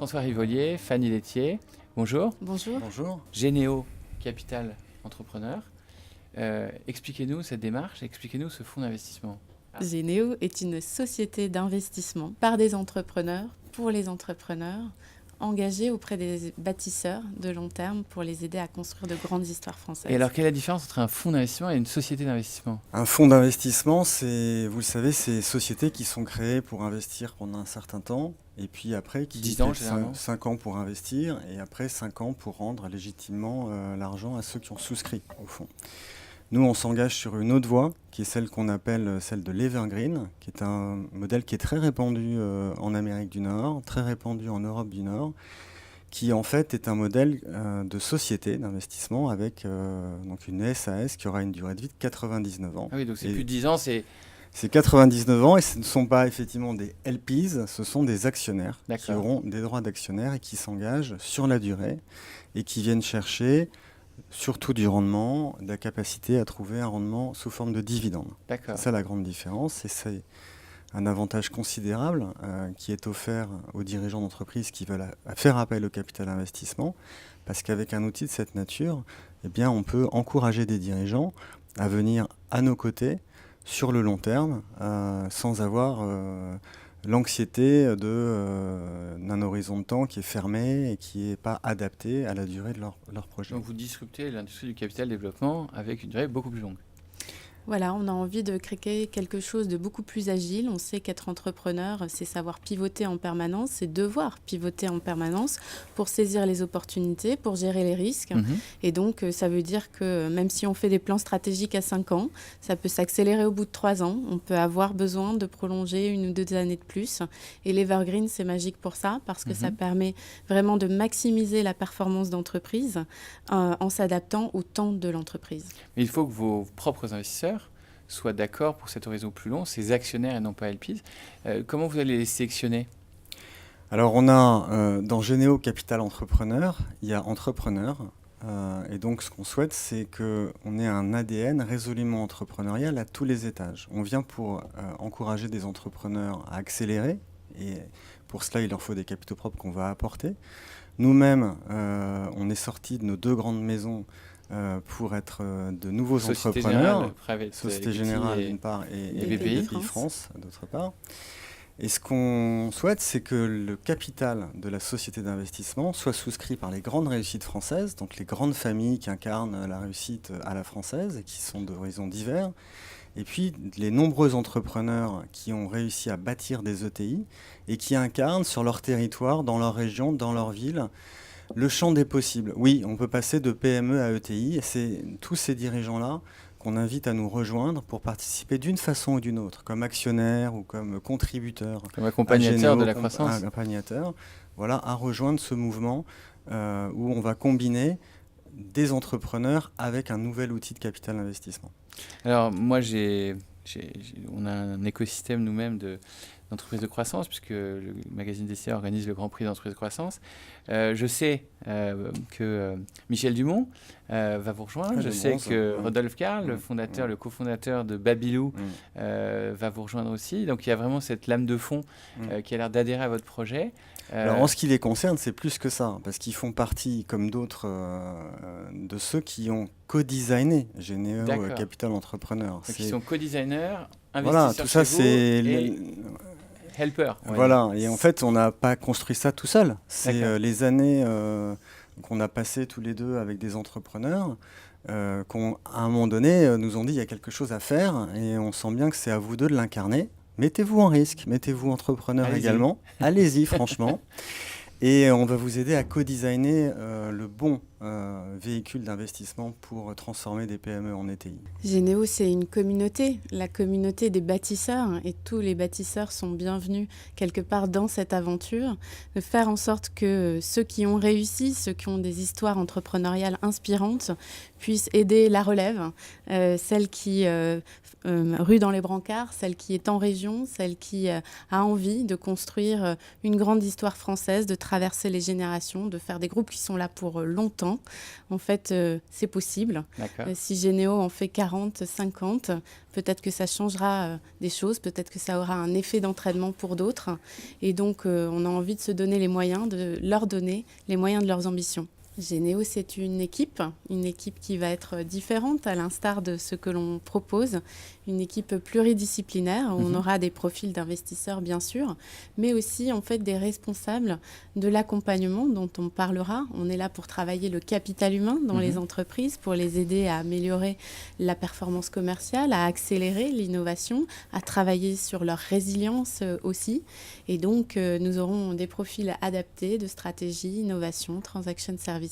François Rivolier, Fanny Laitier, bonjour. Bonjour. Bonjour. Généo Capital Entrepreneur. Expliquez-nous cette démarche, expliquez-nous ce fonds d'investissement. Généo est une société d'investissement par des entrepreneurs, pour les entrepreneurs, engagés auprès des bâtisseurs de long terme pour les aider à construire de grandes histoires françaises. Et alors, quelle est la différence entre un fonds d'investissement et une société d'investissement ? Un fonds d'investissement, c'est, vous le savez, c'est des sociétés qui sont créées pour investir pendant un certain temps, et puis après, qui 10 ans, généralement. 5 ans pour investir, et après 5 ans pour rendre légitimement l'argent à ceux qui ont souscrit au fonds. Nous, on s'engage sur une autre voie, qui est celle qu'on appelle celle de l'Evergreen, qui est un modèle qui est très répandu en Amérique du Nord, très répandu en Europe du Nord, qui en fait est un modèle de société d'investissement avec donc une SAS qui aura une durée de vie de 99 ans. Ah oui, donc c'est Et plus de 10 ans, c'est... C'est 99 ans et ce ne sont pas effectivement des LPs, ce sont des actionnaires qui D'accord. auront des droits d'actionnaires et qui s'engagent sur la durée et qui viennent chercher surtout du rendement, de la capacité à trouver un rendement sous forme de dividende. D'accord. C'est ça la grande différence et c'est un avantage considérable qui est offert aux dirigeants d'entreprise qui veulent faire appel au capital investissement parce qu'avec un outil de cette nature, eh bien, on peut encourager des dirigeants à venir à nos côtés sur le long terme sans avoir l'anxiété d'un horizon de temps qui est fermé et qui n'est pas adapté à la durée de leur projet. Donc vous disruptez l'industrie du capital développement avec une durée beaucoup plus longue. Voilà, on a envie de créer quelque chose de beaucoup plus agile. On sait qu'être entrepreneur, c'est savoir pivoter en permanence, c'est devoir pivoter en permanence pour saisir les opportunités, pour gérer les risques. Et donc, ça veut dire que même si on fait des plans stratégiques à 5 ans, ça peut s'accélérer au bout de 3 ans. On peut avoir besoin de prolonger 1 ou 2 années de plus. Et l'Evergreen, c'est magique pour ça, parce que ça permet vraiment de maximiser la performance d'entreprise en s'adaptant au temps de l'entreprise. Mais il faut que vos propres investisseurs soient d'accord pour cet horizon plus long, ces actionnaires et non pas LPs. Comment vous allez les sélectionner ? Alors on a dans Généo Capital Entrepreneur, il y a entrepreneurs et donc ce qu'on souhaite c'est qu'on ait un ADN résolument entrepreneurial à tous les étages. On vient pour encourager des entrepreneurs à accélérer et pour cela il leur faut des capitaux propres qu'on va apporter. Nous-mêmes, on est sortis de nos 2 grandes maisons pour être de nouveaux entrepreneurs, Société Générale d'une part et BPI France d'autre part. Et ce qu'on souhaite, c'est que le capital de la société d'investissement soit souscrit par les grandes réussites françaises, donc les grandes familles qui incarnent la réussite à la française et qui sont d'horizons divers, et puis les nombreux entrepreneurs qui ont réussi à bâtir des ETI et qui incarnent sur leur territoire, dans leur région, dans leur ville, le champ des possibles. Oui, on peut passer de PME à ETI et c'est tous ces dirigeants-là qu'on invite à nous rejoindre pour participer d'une façon ou d'une autre, comme actionnaire ou comme contributeur. Comme accompagnateur de la croissance. Accompagnateur, voilà, à rejoindre ce mouvement où on va combiner des entrepreneurs avec un nouvel outil de capital investissement. Alors moi, on a un écosystème nous-mêmes d'entreprises de croissance, puisque le magazine DCA organise le Grand Prix d'entreprise de croissance. Je sais que Michel Dumont va vous rejoindre. Je sais que Rodolphe Karl, le cofondateur de Babylou, va vous rejoindre aussi. Donc il y a vraiment cette lame de fond qui a l'air d'adhérer à votre projet. Alors en ce qui les concerne, c'est plus que ça, parce qu'ils font partie, comme d'autres, de ceux qui ont co-designé Généo Capital Entrepreneur. Donc ils sont co-designers, investisseurs voilà, tout ça c'est helper. Voilà, et en fait on n'a pas construit ça tout seul. C'est les années qu'on a passées tous les deux avec des entrepreneurs qui, à un moment donné, nous ont dit il y a quelque chose à faire, et on sent bien que c'est à vous deux de l'incarner. Mettez-vous en risque, mettez-vous entrepreneur également. Allez-y, franchement. Et on va vous aider à co-designer le bon véhicule d'investissement pour transformer des PME en ETI. Généo, c'est une communauté, la communauté des bâtisseurs, et tous les bâtisseurs sont bienvenus quelque part dans cette aventure, de faire en sorte que ceux qui ont réussi, ceux qui ont des histoires entrepreneuriales inspirantes, puissent aider la relève, celle qui rue dans les brancards, celle qui est en région, celle qui a envie de construire une grande histoire française, de traverser les générations, de faire des groupes qui sont là pour longtemps. En fait, c'est possible. Si Généo en fait 40, 50, peut-être que ça changera des choses, peut-être que ça aura un effet d'entraînement pour d'autres. Et donc, on a envie de se donner les moyens, de leur donner les moyens de leurs ambitions. Généo, c'est une équipe qui va être différente à l'instar de ce que l'on propose, une équipe pluridisciplinaire où on aura des profils d'investisseurs bien sûr, mais aussi en fait des responsables de l'accompagnement dont on parlera. On est là pour travailler le capital humain dans les entreprises, pour les aider à améliorer la performance commerciale, à accélérer l'innovation, à travailler sur leur résilience aussi. Et donc, nous aurons des profils adaptés de stratégie, innovation, transaction services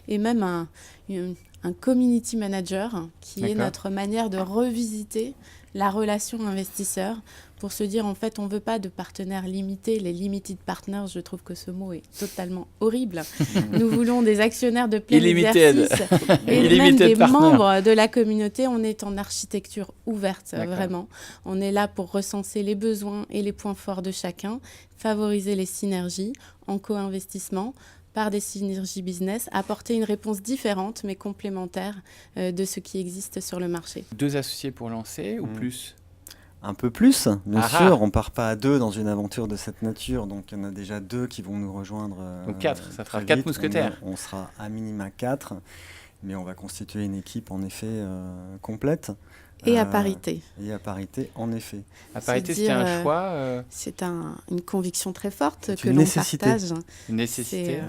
et même un community manager qui est notre manière de revisiter la relation investisseur pour se dire en fait on ne veut pas de partenaires limités, les limited partners, je trouve que ce mot est totalement horrible. Nous voulons des actionnaires de plein exercice et même des membres de la communauté. On est en architecture ouverte, vraiment. On est là pour recenser les besoins et les points forts de chacun, favoriser les synergies en co-investissement, par des synergies business, apporter une réponse différente mais complémentaire de ce qui existe sur le marché. 2 associés pour lancer ou plus ? Un peu plus, bien sûr. On ne part pas à 2 dans une aventure de cette nature, donc il y en a déjà 2 qui vont nous rejoindre. Donc 4, ça fera 4 mousquetaires. On sera à minima 4, mais on va constituer une équipe en effet complète. Et à parité. Et à parité, en effet. À parité, c'était un choix C'est une conviction très forte que l'on partage. Une nécessité.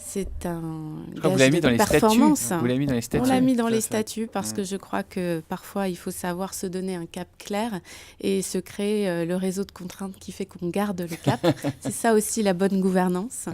C'est un gage de performance. Vous l'avez mis dans les statuts. On l'a mis dans les statuts parce que je crois que parfois, il faut savoir se donner un cap clair et se créer le réseau de contraintes qui fait qu'on garde le cap. C'est ça aussi la bonne gouvernance.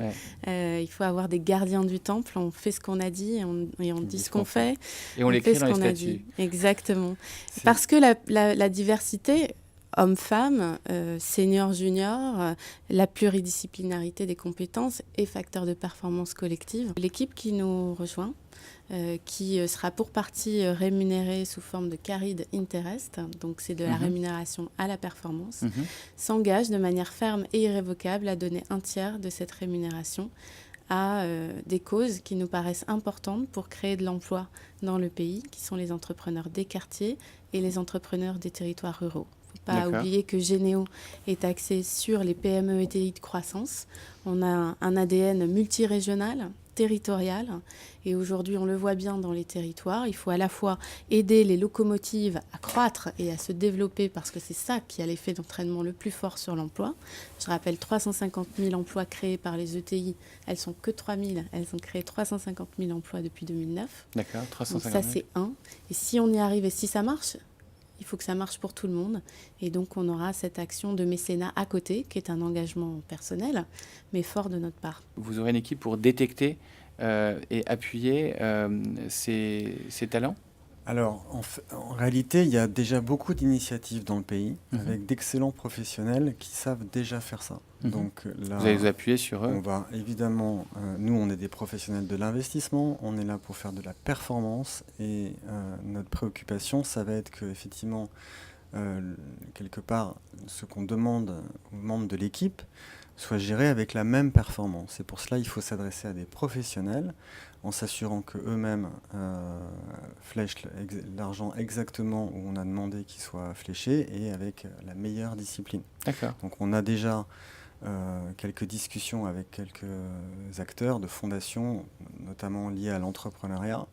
Il faut avoir des gardiens du temple. On fait ce qu'on a dit et on dit ce qu'on fait. Et on l'écrit dans les statuts. Exactement. Parce que la diversité... Hommes-femmes, seniors, juniors, la pluridisciplinarité des compétences est facteur de performance collective. L'équipe qui nous rejoint, qui sera pour partie rémunérée sous forme de carried interest, donc c'est de la rémunération à la performance, s'engage de manière ferme et irrévocable à donner un tiers de cette rémunération à des causes qui nous paraissent importantes pour créer de l'emploi dans le pays, qui sont les entrepreneurs des quartiers et les entrepreneurs des territoires ruraux. Pas oublier que Généo est axé sur les PME et TI de croissance. On a un ADN multirégional, territorial, et aujourd'hui on le voit bien dans les territoires. Il faut à la fois aider les locomotives à croître et à se développer parce que c'est ça qui a l'effet d'entraînement le plus fort sur l'emploi. Je rappelle 350 000 emplois créés par les ETI. Elles sont que 3 000. Elles ont créé 350 000 emplois depuis 2009. D'accord, 350 000. Donc ça c'est un. Et si on y arrive et si ça marche, il faut que ça marche pour tout le monde. Et donc, on aura cette action de mécénat à côté, qui est un engagement personnel, mais fort de notre part. Vous aurez une équipe pour détecter et appuyer ces talents ? Alors, en réalité, il y a déjà beaucoup d'initiatives dans le pays, avec d'excellents professionnels qui savent déjà faire ça. Donc, là, vous allez vous appuyer sur eux ? On va évidemment, nous on est des professionnels de l'investissement, on est là pour faire de la performance et notre préoccupation, ça va être que effectivement, quelque part, ce qu'on demande aux membres de l'équipe soit géré avec la même performance. Et pour cela, il faut s'adresser à des professionnels en s'assurant qu'eux-mêmes flèchent l'argent exactement où on a demandé qu'il soit fléché et avec la meilleure discipline. D'accord. Donc on a déjà quelques discussions avec quelques acteurs de fondations, notamment liées à l'entrepreneuriat,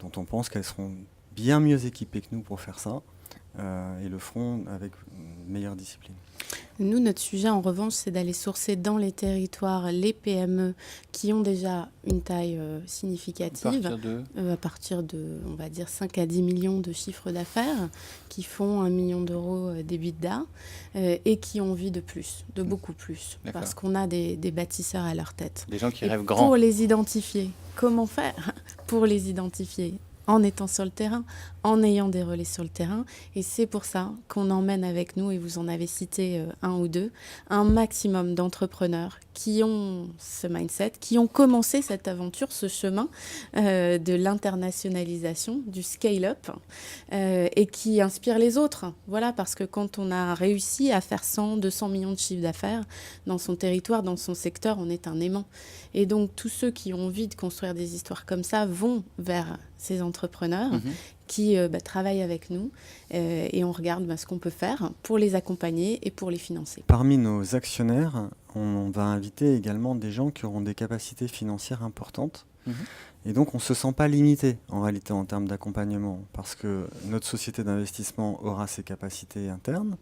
dont on pense qu'elles seront bien mieux équipées que nous pour faire ça et le feront avec une meilleure discipline. Nous, notre sujet, en revanche, c'est d'aller sourcer dans les territoires les PME qui ont déjà une taille significative, à partir de, on va dire, 5 à 10 millions de chiffre d'affaires, qui font 1 million d'euros d'EBITDA et qui ont envie de plus, de beaucoup plus, parce qu'on a des bâtisseurs à leur tête. Des gens qui rêvent grand. Pour les identifier, comment faire pour les identifier ? En étant sur le terrain, en ayant des relais sur le terrain. Et c'est pour ça qu'on emmène avec nous, et vous en avez cité un ou deux, un maximum d'entrepreneurs qui ont ce mindset, qui ont commencé cette aventure, ce chemin de l'internationalisation, du scale-up, et qui inspirent les autres. Voilà, parce que quand on a réussi à faire 100, 200 millions de chiffres d'affaires dans son territoire, dans son secteur, on est un aimant. Et donc, tous ceux qui ont envie de construire des histoires comme ça vont vers ces entrepreneurs qui travaillent avec nous et on regarde ce qu'on peut faire pour les accompagner et pour les financer. Parmi nos actionnaires, on va inviter également des gens qui auront des capacités financières importantes. Et donc, on ne se sent pas limité, en réalité, en termes d'accompagnement, parce que notre société d'investissement aura ses capacités internes.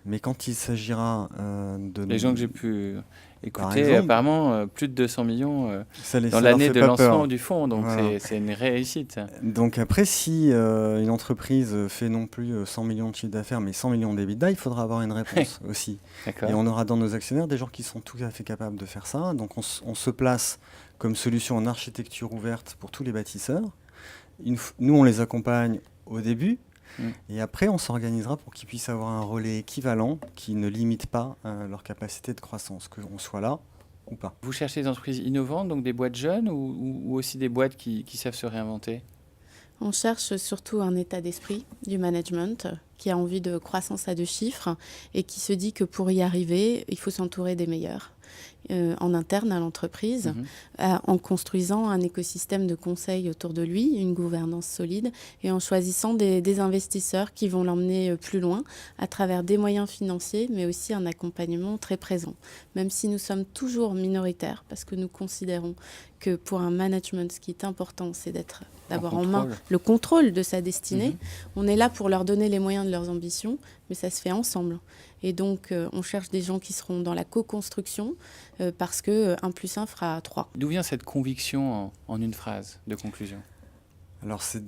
Mais quand il s'agira de... Les gens que j'ai pu Par écouter, exemple, apparemment, plus de 200 millions ça dans leur l'année fait de pas lancement peur. du fonds. Donc, Voilà. c'est une réussite. Donc après, si une entreprise fait non plus 100 millions de chiffre d'affaires, mais 100 millions d'EBITDA, il faudra avoir une réponse aussi. D'accord. Et on aura dans nos actionnaires des gens qui sont tout à fait capables de faire ça. Donc on se place comme solution en architecture ouverte pour tous les bâtisseurs. Nous, on les accompagne au début. Et après, on s'organisera pour qu'ils puissent avoir un relais équivalent qui ne limite pas leur capacité de croissance, qu'on soit là ou pas. Vous cherchez des entreprises innovantes, donc des boîtes jeunes ou aussi des boîtes qui savent se réinventer? On cherche surtout un état d'esprit du management qui a envie de croissance à 2 chiffres et qui se dit que pour y arriver, il faut s'entourer des meilleurs. En interne à l'entreprise, en construisant un écosystème de conseil autour de lui, une gouvernance solide, et en choisissant des investisseurs qui vont l'emmener plus loin à travers des moyens financiers, mais aussi un accompagnement très présent. Même si nous sommes toujours minoritaires, parce que nous considérons que pour un management, ce qui est important, c'est d'avoir en main le contrôle de sa destinée. On est là pour leur donner les moyens de leurs ambitions, mais ça se fait ensemble. Et donc, on cherche des gens qui seront dans la co-construction parce que 1 + 1 fera 3. D'où vient cette conviction en une phrase de conclusion? Alors ça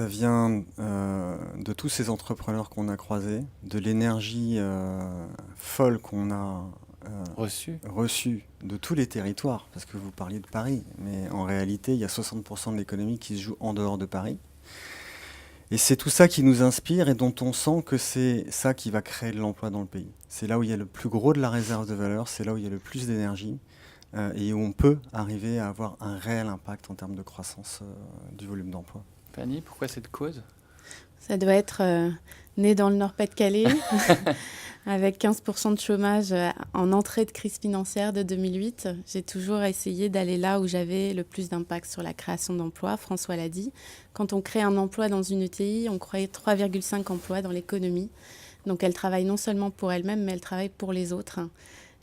vient de tous ces entrepreneurs qu'on a croisés, de l'énergie folle qu'on a reçue de tous les territoires, parce que vous parliez de Paris, mais en réalité, il y a 60% de l'économie qui se joue en dehors de Paris. Et c'est tout ça qui nous inspire et dont on sent que c'est ça qui va créer de l'emploi dans le pays. C'est là où il y a le plus gros de la réserve de valeur, c'est là où il y a le plus d'énergie et où on peut arriver à avoir un réel impact en termes de croissance du volume d'emploi. Fanny, pourquoi cette cause? Ça doit être né dans le Nord-Pas-de-Calais, avec 15% de chômage en entrée de crise financière de 2008. J'ai toujours essayé d'aller là où j'avais le plus d'impact sur la création d'emplois. François l'a dit. Quand on crée un emploi dans une ETI, on crée 3,5 emplois dans l'économie. Donc elle travaille non seulement pour elle-même, mais elle travaille pour les autres.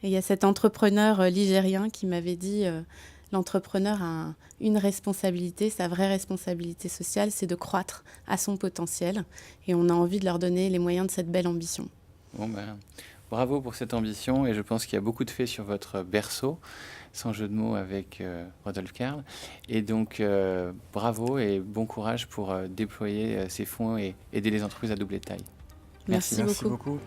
Et il y a cet entrepreneur ligérien qui m'avait dit... L'entrepreneur a une responsabilité, sa vraie responsabilité sociale, c'est de croître à son potentiel. Et on a envie de leur donner les moyens de cette belle ambition. Bon bravo pour cette ambition et je pense qu'il y a beaucoup de faits sur votre berceau, sans jeu de mots avec Rodolphe Karl. Et donc bravo et bon courage pour déployer ces fonds et aider les entreprises à doubler de taille. Merci Merci beaucoup.